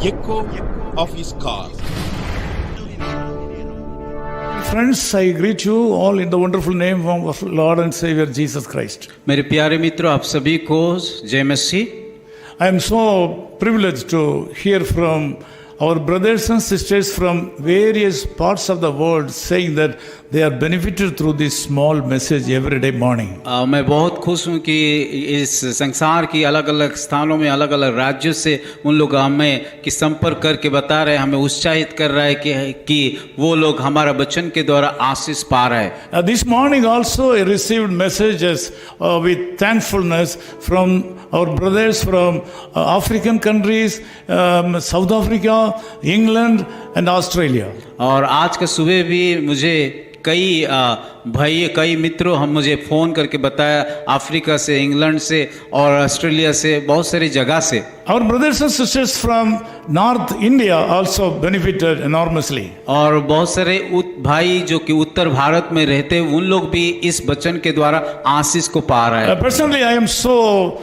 echo of his call. Friends, I greet you all in the wonderful name of Lord and Savior Jesus Christ. मेरे प्यारे मित्रों, आप सभी को जय मसीह। I am so privileged to hear from our brothers and sisters from various parts of the world saying that they are benefited through this small message every day morning. मैं बहुत खुश हूँ कि इस संसार की अलग अलग स्थानों में अलग अलग राज्यों से उन लोग हमें कि संपर्क करके बता रहे हैं, हमें उत्साहित कर रहा है कि वो लोग हमारा वचन के द्वारा आशीष पा रहे हैं। This morning also I received messages with thankfulness from our brothers from African countries, South Africa, England and Australia. और आज का सुबह भी मुझे कई भाई कई मित्रों हम मुझे फ़ोन करके बताया, अफ्रीका से, इंग्लैंड से और ऑस्ट्रेलिया से, बहुत सारी जगह से। Our brothers and sisters from North India also benefited enormously. और बहुत सारे भाई जो कि उत्तर भारत में रहते हैं उन लोग भी इस वचन के द्वारा आशीष को पा रहे हैं। Personally, I am so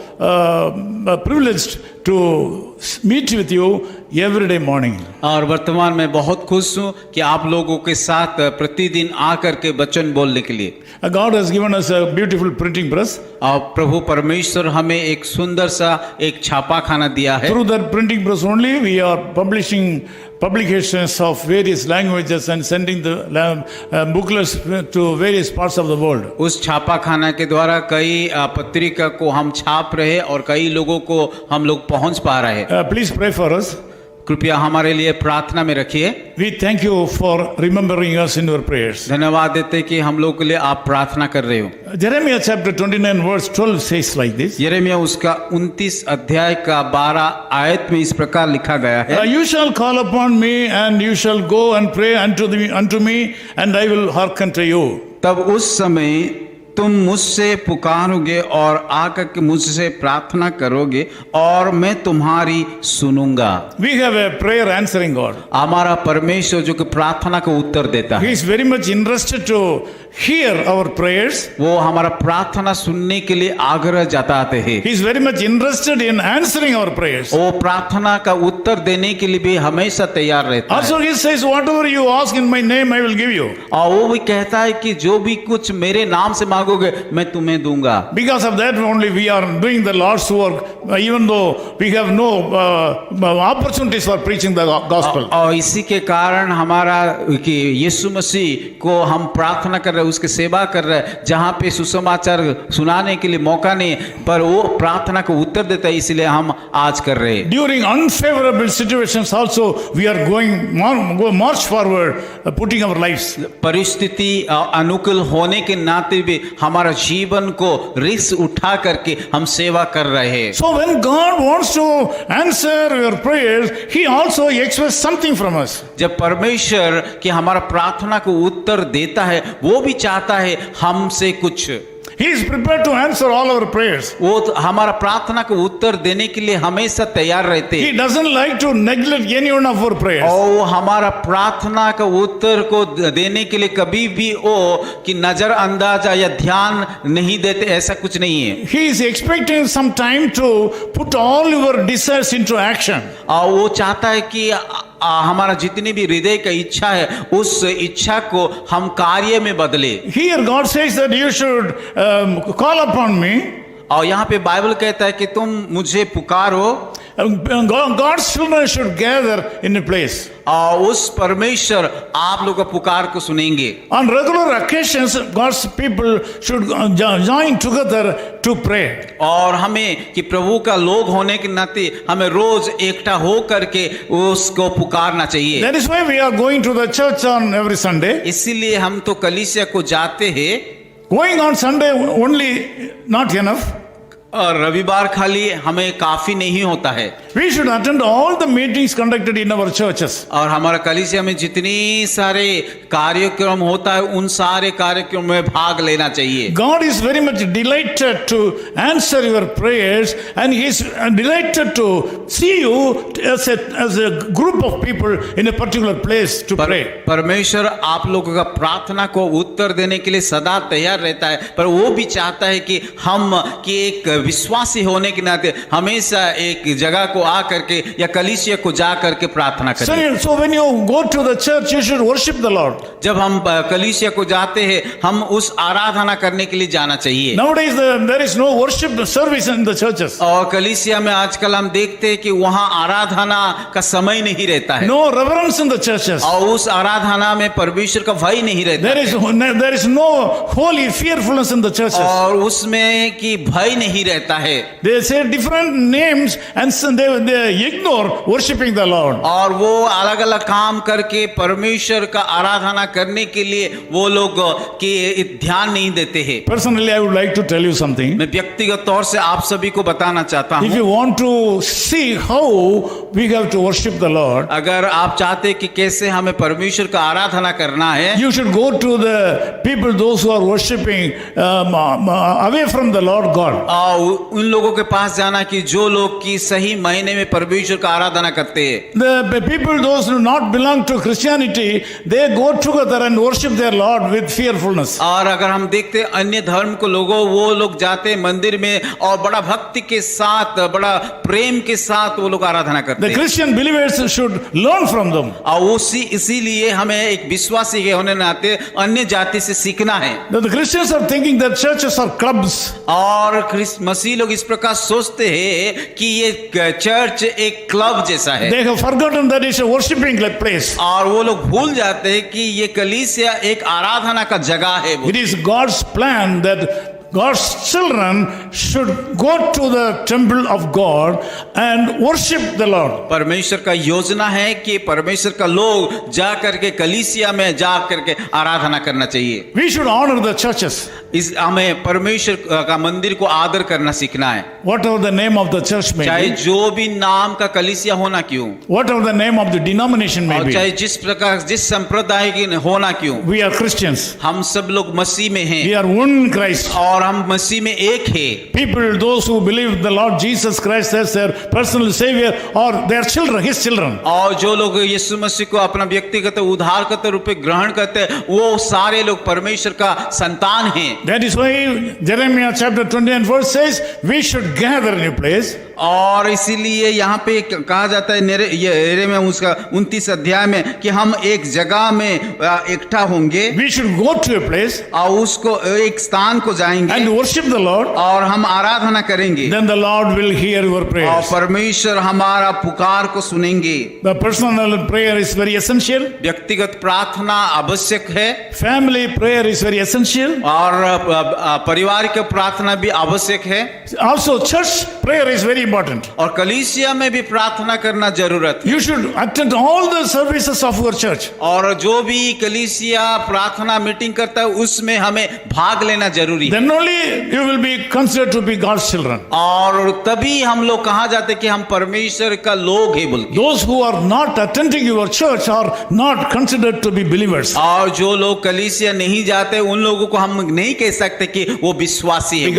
privileged to meet with you every day morning. और वर्तमान में बहुत खुश हूँ कि आप लोगों के साथ प्रतिदिन आकर के वचन बोलने के लिए। God has given us a beautiful printing press. और प्रभु परमेश्वर हमें एक सुंदर सा एक छापाखाना दिया है। Through that printing press only, we are publishing publications of various languages and sending the booklets to various parts of the world. उस छापाखाना के द्वारा कई पत्रिका को हम छाप रहे और कई लोगों को हम लोग पहुंच पा रहे हैं। Please pray for us. कृपया हमारे लिए प्रार्थना में रखिए। We thank you for remembering us in your prayers. धन्यवाद देते कि हम लोग के लिए आप प्रार्थना कर रहे हो। Jeremiah chapter 29 verse 12 says like this. यिर्मयाह उसका 29 अध्याय का 12 आयत में इस प्रकार लिखा गया है। You shall call upon me and you shall go and pray unto me and I will hearken to you. तब उस समय तुम मुझसे पुकारोगे और आकर के मुझसे प्रार्थना करोगे और मैं तुम्हारी सुनूंगा। We have a prayer answering God. हमारा परमेश्वर जो कि प्रार्थना को उत्तर देता He है, is very much interested to hear our prayers. वो हमारा प्रार्थना सुनने के लिए आग्रह जताते हैं। He is very much interested in answering our prayers. वो प्रार्थना का उत्तर देने के लिए भी हमेशा तैयार रहता है। Also he says, whatever you ask in my name, I will give you. और वो भी कहता है कि जो भी कुछ मेरे नाम से मांगोगे मैं तुम्हें दूंगा। Because of that only we are doing the Lord's work, even though we have no opportunities for preaching the gospel. और इसी के कारण हमारा कि यीशु मसीह को हम प्रार्थना कर रहे हैं, उसकी सेवा कर रहे हैं, जहाँ पे सुसमाचार सुनाने के लिए मौका नहीं पर वो प्रार्थना को उत्तर देता है, इसलिए हम आज कर रहे हैं। During unfavorable situations also we are going march forward, putting our lives. परिस्थिति अनुकूल होने के नाते भी हमारा जीवन को रिस्क उठा करके हम सेवा कर रहे हैं। So when God wants to answer your prayers, He also expects something from us. जब परमेश्वर कि हमारा प्रार्थना को उत्तर देता है, वो भी चाहता है हमसे कुछ। He is prepared to answer all our prayers. वो तो हमारा प्रार्थना को उत्तर देने के लिए हमेशा तैयार रहते हैं। He doesn't like to neglect any one of our prayers. और वो हमारा प्रार्थना का उत्तर को देने के लिए कभी भी वो कि नजरअंदाज या ध्यान नहीं देते, ऐसा कुछ नहीं है। He is expecting some time to put all your desires into action. और वो चाहता है कि हमारा जितनी भी हृदय का इच्छा है उस इच्छा को हम कार्य में बदले। Here God says that you should call upon me. और यहाँ पे बाइबल कहता है कि तुम मुझे पुकारो। God's children should gather in a place. और उस परमेश्वर आप लोग का पुकार को सुनेंगे। On regular occasions, God's people should join together to pray. और हमें कि प्रभु का लोग होने के नाते हमें रोज एकटा हो करके उसको पुकारना चाहिए। That is why we are going to the church on every Sunday. इसीलिए हम तो कलीसिया को जाते हैं। Going on Sunday only not enough. और रविवार खाली हमें काफी नहीं होता है। We should attend all the meetings conducted in our churches. और हमारा कलीसिया में जितनी सारे कार्यक्रम होता है उन सारे कार्यक्रम में भाग लेना चाहिए। God is very much delighted to answer your prayers and He is delighted to see you as a group of people in a particular place to pray. परमेश्वर आप लोगों का प्रार्थना को उत्तर देने के लिए सदा तैयार रहता है, पर वो भी चाहता है कि हम कि एक विश्वासी होने के नाते हमेशा एक जगह को को आ करके या कलीसिया को जा करके प्रार्थना करें। So when you go to the church, you should worship the Lord. जब हम कलीसिया को जाते हैं, हम उस आराधना करने के लिए जाना चाहिए। Nowadays there is no worship service in the churches. और कलीसिया में आजकल हम देखते हैं कि वहाँ आराधना का समय नहीं रहता है। No reverence in the churches. और उस आराधना में परमेश्वर का भय नहीं रहता है। There is no holy fearfulness in the churches. और उसमें कि भय नहीं रहता है। They say different names and they ignore worshiping the Lord. और वो अलग अलग काम करके परमेश्वर का आराधना करने के लिए वो लोग कि ध्यान नहीं देते हैं। Personally, I would like to tell you something. मैं व्यक्तिगत तौर से आप सभी को बताना चाहता If हूँ, you want to see how we have to worship the Lord, अगर आप चाहते हैं कि कैसे हमें परमेश्वर का आराधना करना है, you should go to the people, those who are worshiping away from the Lord God. उन लोगों के पास जाना कि जो लोग की सही महीने में परमेश्वर का आराधना करते हैं। The people, those who not belong to Christianity, they go together and worship their Lord with fearfulness. और अगर हम देखते हैं अन्य धर्म को लोगों, वो लोग जाते हैं मंदिर में और बड़ा भक्ति के साथ, बड़ा प्रेम के साथ वो लोग आराधना करते The हैं। Christian believers should learn from them. और इसीलिए हमें एक विश्वासी के होने नाते अन्य जाति से सीखना है। The Christians are thinking that churches are clubs. और मसीह लोग इस प्रकार सोचते हैं कि ये चर्च एक क्लब जैसा है। They have forgotten that it's a worshiping place. और वो लोग भूल जाते हैं कि ये कलीसिया एक आराधना का जगह है। It is God's plan that God's children should go to the temple of God and worship the Lord. परमेश्वर का योजना है कि परमेश्वर का लोग जा करके कलीसिया में जा करके आराधना करना चाहिए। We should honor the churches. इस हमें परमेश्वर का मंदिर को आदर करना सीखना है। Whatever the name of the church may चाहे be, जो भी नाम का कलीसिया होना क्यों, whatever the name of the denomination may और be, चाहे जिस प्रकार जिस संप्रदाय की होना क्यों, we are Christians. हम सब लोग मसीह में हैं We are one in Christ. और हम मसीह में एक है। People, those who believe the Lord Jesus Christ as their personal Savior, or their children, His children. और जो लोग यीशु मसीह को अपना व्यक्तिगत उद्धारकर्ता रूप में ग्रहण करते हैं, वो सारे लोग परमेश्वर का संतान हैं। That is why Jeremiah chapter 20 and verse says, we should gather in a place. और इसीलिए यहाँ पे कहा जाता है यिर्मयाह उसका 29 अध्याय में कि हम एक जगह में इकट्ठा होंगे। We should go to a place और उसको एक स्थान को जाएंगे and worship the Lord. और हम आराधना करेंगे। Then the Lord will hear your और prayers. परमेश्वर हमारा पुकार को सुनेंगे। The personal prayer is very essential. व्यक्तिगत प्रार्थना आवश्यक है Family prayer is very essential. और पारिवारिक प्रार्थना भी आवश्यक है। Also, church prayer is very important. और कलीसिया में भी प्रार्थना करना जरूरत है। You should attend all the services of your church. और जो भी कलीसिया प्रार्थना मीटिंग करता है उसमें हमें भाग लेना जरूरी है। Then only you will be considered to be God's children. और तभी हम लोग कहा जाते कि हम परमेश्वर का लोग हैं बोल के। Those who are not attending your church are not considered to be believers. और जो लोग कलीसिया नहीं जाते उन लोगों को हम नहीं कह सकते कि वो विश्वासी है।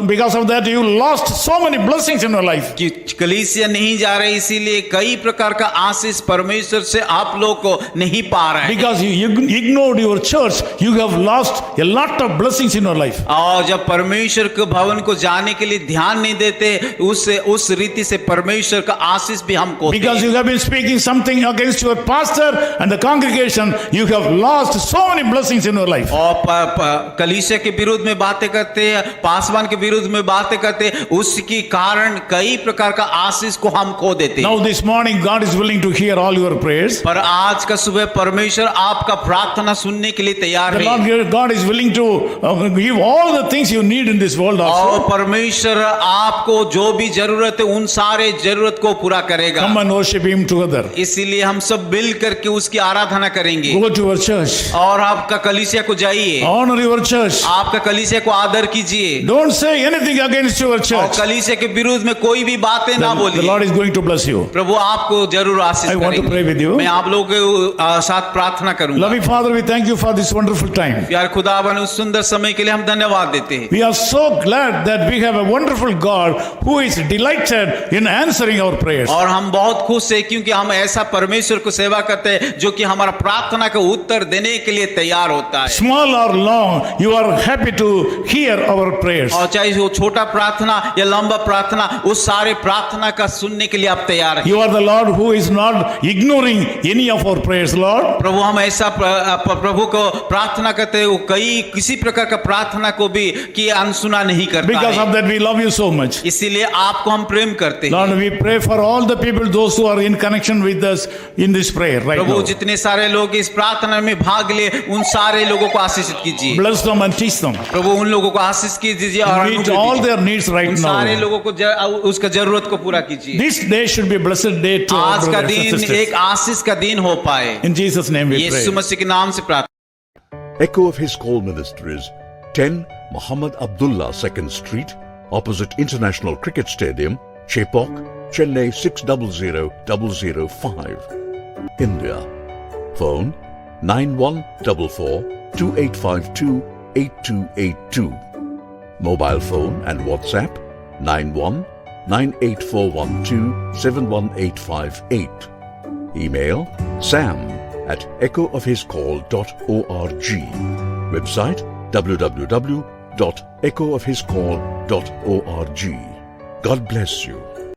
Because of that you lost so many blessings in your life. कि कलीसिया नहीं जा रहे इसीलिए कई प्रकार का आशीष परमेश्वर से आप लोग को नहीं पा रहे हैं। Because you ignored your church, you have lost a lot of blessings in your life. और जब परमेश्वर के भवन को जाने के लिए ध्यान नहीं देते उस रीति से परमेश्वर का आशीष भी हमको Because you have been speaking something against your pastor and the congregation, you have lost so many blessings in your life. और कलीसिया के विरुद्ध में बातें करते हैं, पासवान के विरुद्ध में बातें करते हैं, उसके कारण कई प्रकार का आशीष को हम खो देते हैं। Now this morning God is willing to hear all your prayers. पर आज का सुबह परमेश्वर आपका प्रार्थना सुनने के लिए तैयार The है। Lord God is willing to give all the things you need in this world और also. परमेश्वर आपको जो भी जरूरत है उन सारे जरूरत को पूरा करेगा। Come and worship Him together. इसीलिए हम सब मिल करके उसकी आराधना करेंगे। Go to your church. और आपका कलीसिया को जाइए, Honor your church. आपका कलीसिया को आदर कीजिए। Don't say anything against your और church. कलीसिया के विरुद्ध में कोई भी बातें ना The बोलिए। Lord is going to bless you. प्रभु आपको जरूर आशीष I want to करेंगे। pray with you. मैं आप लोगों के साथ प्रार्थना करूंगा। Loving Father, we thank you for this wonderful time. प्यार खुदावन उस सुंदर समय के लिए हम धन्यवाद देते हैं। We are so glad that we have a wonderful God who is delighted in answering our prayers. और हम बहुत खुश हैं क्योंकि हम ऐसा परमेश्वर को सेवा करते हैं जो कि हमारा प्रार्थना का उत्तर देने के लिए तैयार होता है। Small or long, you are happy to hear our prayers. और चाहे वो छोटा प्रार्थना या लंबा प्रार्थना, उस सारे प्रार्थना का सुनने के लिए आप तैयार हैं। You are the Lord who is not ignoring any of our prayers, Lord. प्रभु हम ऐसा प्रभु को प्रार्थना करते हैं, वो किसी प्रकार का प्रार्थना को भी कि अनसुना नहीं करता Because है। of that, we love you so much. इसीलिए आपको हम प्रेम करते हैं। Lord, we pray for all the people, those who are in connection with us in this prayer right Prabhu now. जितने सारे लोग इस प्रार्थना में भाग ले, उन सारे लोगों को आशीषित कीजिए। Bless them and teach them. प्रभु उन लोगों को आशीष कीजिए और Meet अनुग्रह all दीजिए। their needs right उन सारे now. लोगों को उसका जरूरत को पूरा कीजिए। This day should be a blessed day to our आज का brothers and दिन sisters. एक आशीष का दिन हो पाए, In Jesus' name we Yeshu pray. मसीह के नाम से प्रार्थना। Echo of His Call Ministries, 10 Muhammad Abdullah 2nd Street, opposite International Cricket Stadium, Chepauk, Chennai 600005, India. Phone 9144-2852-8282. Mobile phone and WhatsApp 91-98412-71858. Email sam@echoofhiscall.org. Website www.echoofhiscall.org. God bless you.